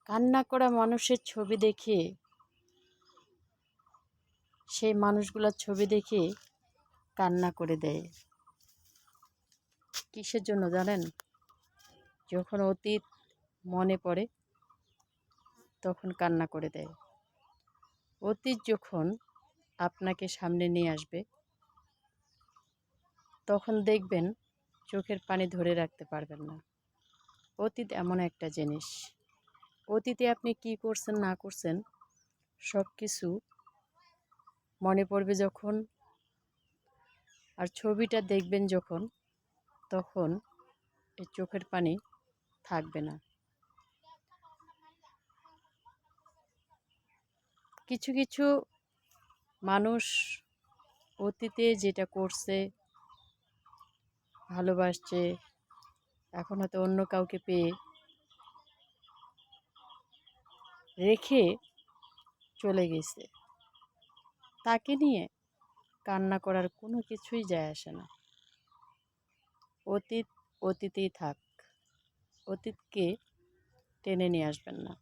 কান্না করা মানুষের ছবি দেখে, সেই মানুষগুলোর ছবি দেখে কান্না করে দেয়। কিসের জন্য জানেন? যখন অতীত মনে পড়ে তখন কান্না করে দেয়। অতীত যখন আপনাকে সামনে নিয়ে আসবে তখন দেখবেন চোখের পানি ধরে রাখতে পারবেন না। অতীত এমন একটা জিনিস, অতীতে আপনি কি করছেন না করছেন সব কিছু মনে পড়বে যখন, আর ছবিটা দেখবেন যখন, তখন এই চোখের পানি থাকবে না। কিছু কিছু মানুষ অতীতে যেটা করছে, ভালোবাসছে, এখন হয়তো অন্য কাউকে পেয়ে রেখে চলে গেছে, তাকে নিয়ে কান্না করার কোনো কিছুই যায় আসে না। অতীত অতীতেই থাক, অতীতকে টেনে নিয়ে আসবেন না।